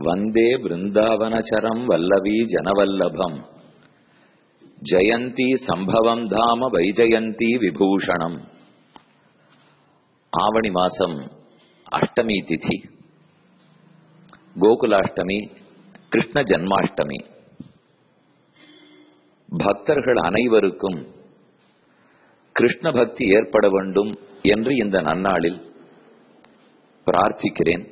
வந்தே பிருந்தாவனச்சரம் வல்லவி ஜனவல்லபம் ஜெயந்தி சம்பவம் தாம வைஜயந்தி விபூஷணம். ஆவணி மாசம் அஷ்டமி திதி, கோகுலாஷ்டமி, கிருஷ்ண ஜன்மாஷ்டமி. பக்தர்கள் அனைவருக்கும் கிருஷ்ண பக்தி ஏற்பட வேண்டும் என்று இந்த நன்னாளில் பிரார்த்திக்கிறேன்.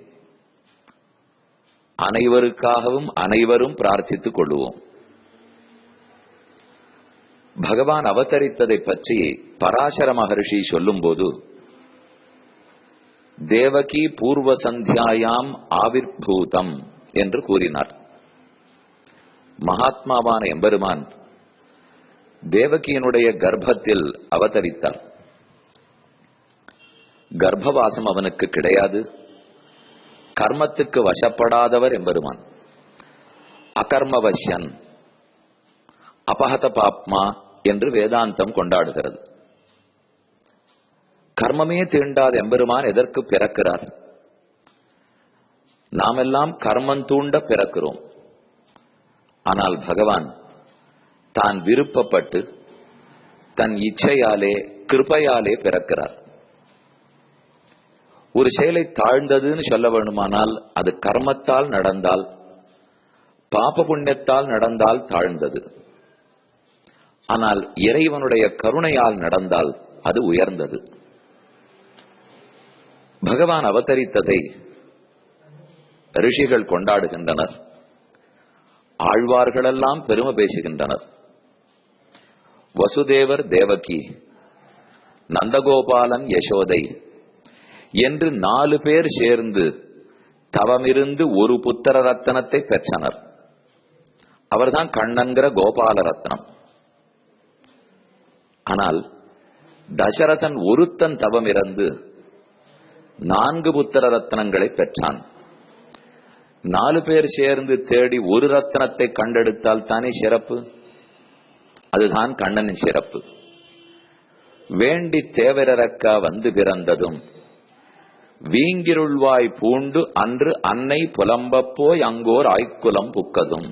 அனைவருக்காகவும் அனைவரும் பிரார்த்தித்துக் கொள்வோம். பகவான் அவதரித்ததை பற்றி பராசர மகர்ஷி சொல்லும் போது, தேவகி பூர்வ சந்தியாயாம் ஆவிர்பூதம் என்று கூறினார். மகாத்மாவான எம்பெருமான் தேவகியினுடைய கர்ப்பத்தில் அவதரித்தார். கர்ப்பவாசம் அவனுக்கு கிடையாது. கர்மத்துக்கு வசப்படாதவர் எம்பெருமான். அகர்மவசியன், அபஹத பாப்மா என்று வேதாந்தம் கொண்டாடுகிறது. கர்மமே தீண்டாத எம்பெருமான் எதற்கு பிறக்கிறார்? நாமெல்லாம் கர்மம் தூண்ட பிறக்கிறோம். ஆனால் பகவான் தான் விருப்பப்பட்டு தன் இச்சையாலே கிருபையாலே பிறக்கிறார். ஒரு செயலை தாழ்ந்ததுன்னு சொல்ல வேண்டுமானால் அது கர்மத்தால் நடந்தால், பாப புண்ணியத்தால் நடந்தால் தாழ்ந்தது. ஆனால் இறைவனுடைய கருணையால் நடந்தால் அது உயர்ந்தது. பகவான் அவதரித்ததை ரிஷிகள் கொண்டாடுகின்றனர். ஆழ்வார்களெல்லாம் பெருமை பேசுகின்றனர். வசுதேவர் தேவகி, நந்தகோபாலன் யசோதை என்று 4 பேர் சேர்ந்து தவமிருந்து ஒரு புத்திர ரத்னத்தை பெற்றனர். அவர்தான் கண்ணன்கிற கோபால ரத்னம். ஆனால் தசரதன் ஒருத்தன் தவமிருந்து 4 புத்திர ரத்னங்களை பெற்றான். 4 பேர் சேர்ந்து தேடி ஒரு ரத்னத்தை கண்டெடுத்தால் தானே சிறப்பு. அதுதான் கண்ணனின் சிறப்பு. வேண்டி தேவரக்கா வந்து பிறந்ததும் வீங்கிருள்வாய் பூண்டு அன்று அன்னை புலம்ப போய் அங்கோர் ஆய்க்குலம் புக்கதும்.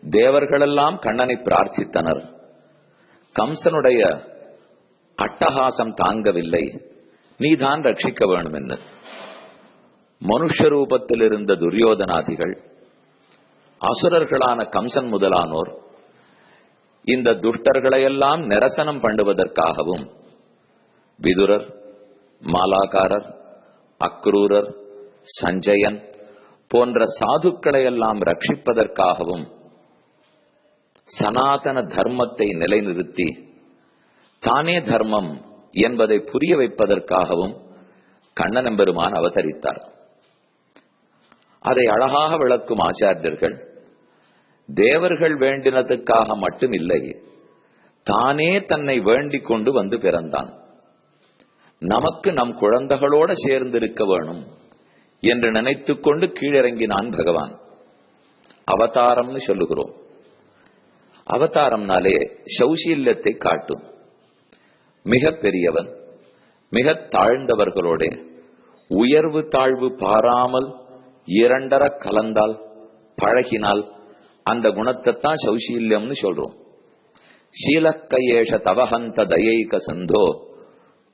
தேவர்களெல்லாம் கண்ணனை பிரார்த்தித்தனர். கம்சனுடைய அட்டகாசம் தாங்கவில்லை, நீதான் ரட்சிக்க வேண்டும் என்று. மனுஷ ரூபத்தில் இருந்த துரியோதனாதிகள், அசுரர்களான கம்சன் முதலானோர் இந்த துஷ்டர்களையெல்லாம் நிரசனம் பண்ணுவதற்காகவும், விதுரர், மாலாகாரர், அக்ரூரர், சஞ்சயன் போன்ற சாதுக்களையெல்லாம் ரட்சிப்பதற்காகவும், சனாதன தர்மத்தை நிலைநிறுத்தி தானே தர்மம் என்பதை புரிய வைப்பதற்காகவும் கண்ணன் எம்பெருமான் அவதரித்தார். அதை அழகாக விளக்கும் ஆச்சாரியர்கள், தேவர்கள் வேண்டினதுக்காக மட்டுமில்லை, தானே தன்னை வேண்டிக் கொண்டு வந்து பிறந்தான். நமக்கு நம் குழந்தைகளோட சேர்ந்திருக்க வேணும் என்று நினைத்துக் கொண்டு கீழிறங்கினான் பகவான். அவதாரம்னு சொல்லுகிறோம். அவதாரம்னாலே சௌசீல்யத்தை காட்டும். மிக பெரியவன் மிக தாழ்ந்தவர்களோட உயர்வு தாழ்வு பாராமல் இரண்டர கலந்தால், பழகினால் அந்த குணத்தைத்தான் சௌசீல்யம்னு சொல்றோம். சீலக்கையேஷ தவஹந்த தயைக சந்தோ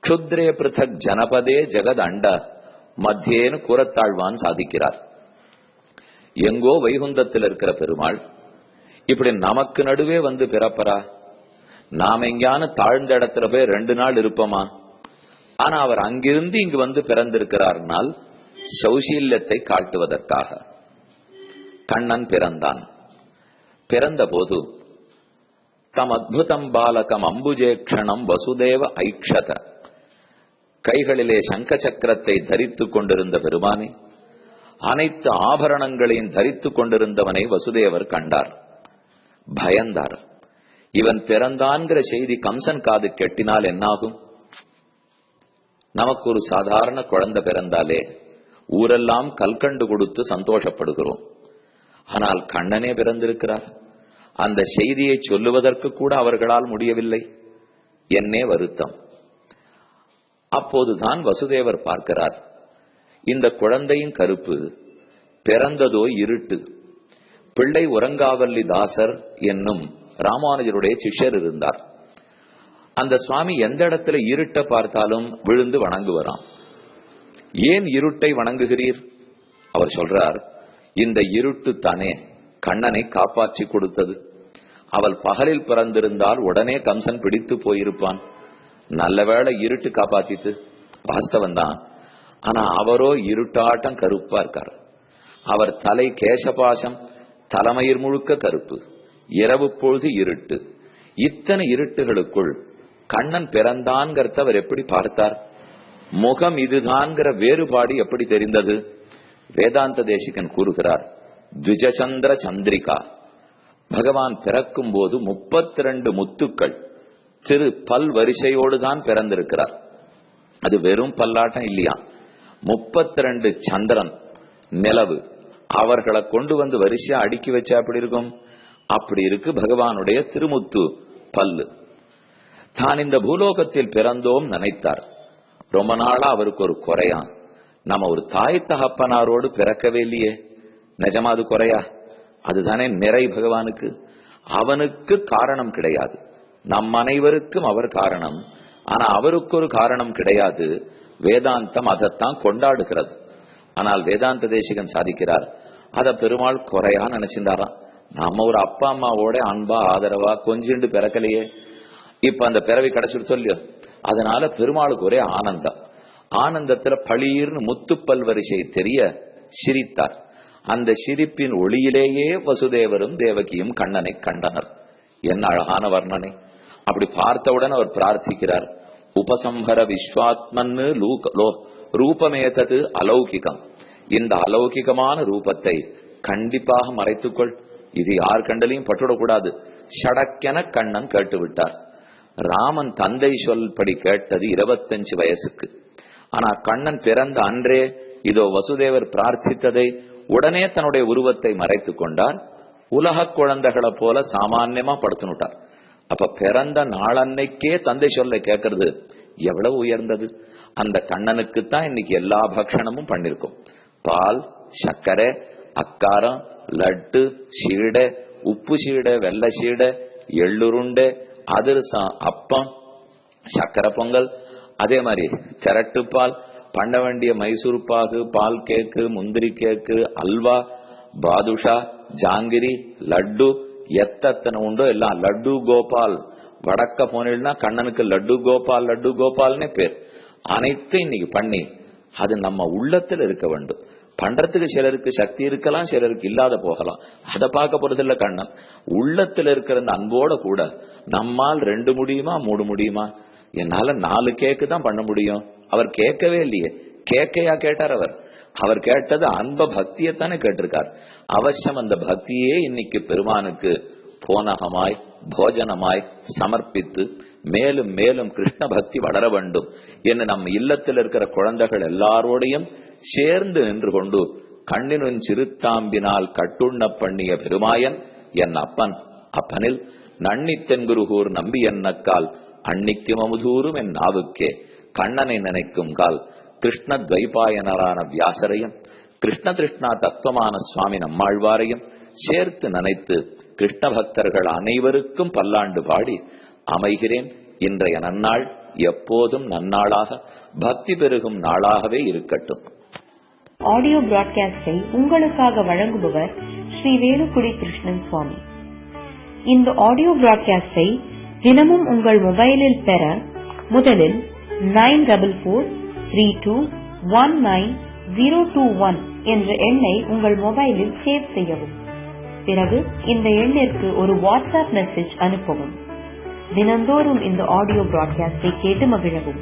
க்ஷுத்ரே பிருத்தக் ஜனபதே ஜெகத் அண்ட மத்தியேன்னு கூறத்தாழ்வான் சாதிக்கிறார். எங்கோ வைகுந்தத்தில் இருக்கிற பெருமாள் இப்படி நமக்கு நடுவே வந்து பிறப்பரா? நாம் எங்கேயான தாழ்ந்த இடத்துல போய் 2 நாள் இருப்போமா? ஆனா அவர் அங்கிருந்து இங்கு வந்து பிறந்திருக்கிறார்னால் சௌசீல்யத்தை காட்டுவதற்காக கண்ணன் பிறந்தான். பிறந்த போது தம் அத்புதம் பாலகம் அம்புஜேக்ஷணம் வசுதேவ ஐக்ஷத, கைகளிலே சங்க சக்கரத்தை தரித்துக் கொண்டிருந்த பெருமானை, அனைத்து ஆபரணங்களையும் தரித்துக் கொண்டிருந்தவனை வசுதேவர் கண்டார். பயந்தார். இவன் பிறந்தான்கிற செய்தி கம்சன் காது கெட்டினால் என்னாகும்? நமக்கு ஒரு சாதாரண குழந்தை பிறந்தாலே ஊரெல்லாம் கல்கண்டு கொடுத்து சந்தோஷப்படுகிறோம். ஆனால் கண்ணனே பிறந்திருக்கிறார். அந்த செய்தியை சொல்லுவதற்கு கூட அவர்களால் முடியவில்லை. என்னே வருத்தம். அப்போதுதான் வசுதேவர் பார்க்கிறார், இந்த குழந்தையின் கருப்பு பிறந்ததோ இருட்டு. பிள்ளை உறங்காவல்லி தாசர் என்னும் ராமானுஜருடைய சிஷ்யர் இருந்தார். அந்த சுவாமி எந்த இடத்துல இருட்டை பார்த்தாலும் விழுந்து வணங்குவாராம். ஏன் இருட்டை வணங்குகிறீர்? அவர் சொல்றார், இந்த இருட்டு தானே கண்ணனை காப்பாற்றி கொடுத்தது. அவள் பகலில் பிறந்திருந்தால் உடனே கம்சன் பிடித்து போயிருப்பான். நல்லவேளை இருட்டு காப்பாத்திட்டு. வாஸ்தவம் தான். ஆனா அவரோ இருட்டாட்டம் கருப்பா இருக்கார். அவர் தலை கேசபாசம், தலைமயிர் முழுக்க கருப்பு, இரவு பொழுது இருட்டு. இத்தனை இருட்டுகளுக்குள் கண்ணன் பிறந்தான்கிறத அவர் எப்படி பார்த்தார்? முகம் இதுதான்கிற வேறுபாடு எப்படி தெரிந்தது? வேதாந்த தேசிகன் கூறுகிறார், த்விஜசந்திர சந்திரிகா. பகவான் பிறக்கும் போது 32 முத்துக்கள் திரு பல் வரிசையோடு தான் பிறந்திருக்கிறார். அது வெறும் பல்லாட்டம் இல்லையா. 32 சந்திரன், நிலவு, அவர்களை கொண்டு வந்து வரிசையா அடுக்கி வச்சா அப்படி இருக்கும். அப்படி இருக்கு பகவானுடைய திருமுத்து பல்லு. தான் இந்த பூலோகத்தில் பிறந்தோம் நினைத்தார். ரொம்ப நாளா அவருக்கு ஒரு குறையா, நம்ம ஒரு தாய் தகப்பனாரோடு பிறக்கவே இல்லையே. நிஜமா அது குறையா? அதுதானே நிறை பகவானுக்கு. அவனுக்கு காரணம் கிடையாது, நம் அனைவருக்கும் அவர் காரணம். ஆனா அவருக்கு ஒரு காரணம் கிடையாது. வேதாந்தம் அதைத்தான் கொண்டாடுகிறது. ஆனால் வேதாந்த தேசிகன் சாதிக்கிறார், அத பெருமாள் குறையா நினைச்சிருந்தாராம். நம்ம ஒரு அப்பா அம்மாவோட அன்பா ஆதரவா கொஞ்சிண்டு பிறக்கலையே, இப்ப அந்த பிறவி கிடைச்சிட்டு சொல்லியோ. அதனால பெருமாளுக்கு ஒரே ஆனந்தம். ஆனந்தத்துல பளீர்னு முத்துப்பல் வரிசை தெரிய சிரித்தார். அந்த சிரிப்பின் ஒளியிலேயே வசுதேவரும் தேவகியும் கண்ணனை கண்டனர். என்ன அழகான வர்ணனை! அப்படி பார்த்தவுடன் அவர் பிரார்த்திக்கிறார், உபசம்ஹர விஸ்வாத்மன்னு ரூபமேதது அலௌகிகம். இந்த அலௌகிகமான ரூபத்தை கண்டிப்பாக மறைத்துக்கொள். இது யார் கண்டலையும் பட்டுவிடக்கூடாது. ஷடக்கென கண்ணன் கேட்டுவிட்டார். ராமன் தந்தை சொல்படி கேட்டது 25 வயசுக்கு. ஆனா கண்ணன் பிறந்த அன்றே இதோ வசுதேவர் பிரார்த்தித்ததை உடனே தன்னுடைய உருவத்தை மறைத்து கொண்டார். உலக குழந்தைகளை போல சாமான்யமா படுத்துனுட்டார். அப்ப பிறந்த நாளன்னைக்கே தந்தை சொல்ல கேட்கறது எவ்வளவு உயர்ந்தது! அந்த கண்ணனுக்குத்தான் இன்னைக்கு எல்லா பக்ஷணமும் பண்ணிருக்கோம். பால், சர்க்கரை, அக்காரம், லட்டு, சீடை, உப்பு சீடை, வெள்ளை சீடை, எள்ளுருண்டை, அதிரசம், அப்பம், சக்கரை பொங்கல், அதே மாதிரி திரட்டுப்பால், பண்ண வேண்டிய மைசூர் பாகு, பால் கேக்கு, முந்திரி கேக்கு, அல்வா, பாதுஷா, ஜாங்கிரி, லட்டு, எத்தனை உண்டோ எல்லாம். லட்டு கோபால் வடக்க போனா கண்ணனுக்கு லட்டு கோபால், லட்டு கோபால்னே பேர். அனைத்தும் இன்னைக்கு பண்ணி அது நம்ம உள்ளத்துல இருக்க வேண்டும். பண்றதுக்கு சிலருக்கு சக்தி இருக்கலாம், சிலருக்கு இல்லாத போகலாம். அதை பார்க்க போறதில்ல. கண்ணன் உள்ளத்துல இருக்கிற அந்த அன்போட கூட நம்மால் 2 முடியுமா 3 முடியுமா? என்னால 4 கேக்கு தான் பண்ண முடியும். அவர் கேட்கவே இல்லையே. கேட்கையா கேட்டார்? அவர் கேட்டது அன்ப பக்தியைத்தானே கேட்டிருக்கார். அவசியம் அந்த பக்தியே இன்னைக்கு பெருமானுக்கு போனகமாய் போஜனமாய் சமர்ப்பித்து மேலும் மேலும் கிருஷ்ண பக்தி வளர வேண்டும் என்று நம் இல்லத்தில் இருக்கிற குழந்தைகள் எல்லாரோடையும் சேர்ந்து நின்று கொண்டு கண்ணினும் சிறுத்தாம்பினால் கட்டுண்ண பண்ணிய பெருமாயன் என் அப்பன். அப்பனில் நன்னி தென்குருகூர் நம்பி என்னக்கால் அன்னிக்கும் அமுதூரும் என் நாவுக்கே. கண்ணனை நினைக்கும் கால் கிருஷ்ண துவைபாயனரான வியாசரையும் கிருஷ்ண கிருஷ்ணா தத்துவமான சுவாமி நம்மாழ்வாரையும் சேர்த்து நினைத்து கிருஷ்ண பக்தர்கள் அனைவருக்கும் பல்லாண்டு பாடி அமைகிறேன். இன்றைய நன்னாள் எப்போதும் நன்னாளாக பக்தி பெருகும் நாளாகவே இருக்கட்டும். ஆடியோ பிராட்காஸ்டை உங்களுக்காக வழங்குபவர் ஸ்ரீ வேலுக்குடி கிருஷ்ணன் சுவாமி. இந்த ஆடியோ பிராட்காஸ்டை தினமும் உங்கள் மொபைலில் பெற முதலில் 9443219021 என்ற எண்ணை உங்கள் மொபைலில் சேவ் செய்யவும். பிறகு இந்த எண்ணிற்கு ஒரு வாட்ஸ்அப் மெசேஜ் அனுப்பவும். தினந்தோறும் இந்த ஆடியோ பிராட்காஸ்டை கேட்டு மகிழவும்.